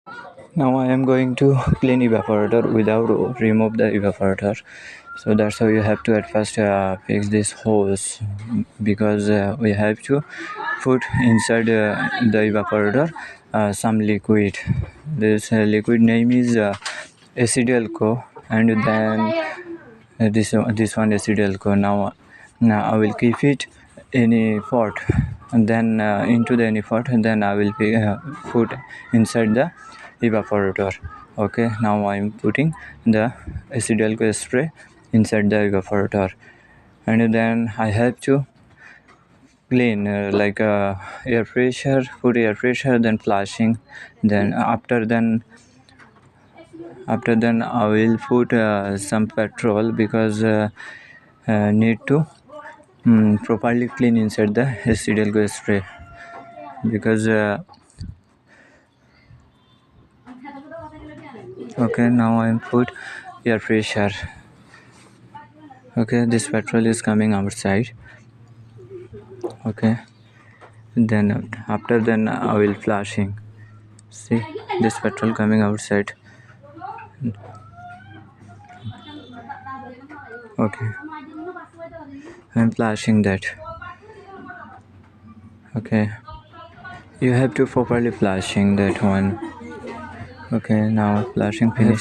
Now I am going to clean evaporator without remove the evaporator. So that's how you have to at first fix this hose, because we have to put inside the evaporator some liquid. This liquid name is acetalco, and then this one acetalco. Now I will keep it in a pot, and then into the any pot, and then I will put inside the evaporator. Okay, now I am putting the acetalco spray inside the evaporator, and then I have to clean air pressure, put air pressure, then flushing. Then after then I will put some petrol, because need to properly clean inside the acetalco spray, because okay, now I put air pressure. Okay, this petrol is coming outside. Okay, then after then I will flushing. See, this petrol coming outside. Okay, I'm flashing that. Okay, you have to properly flashing that one. Okay, now flashing finished.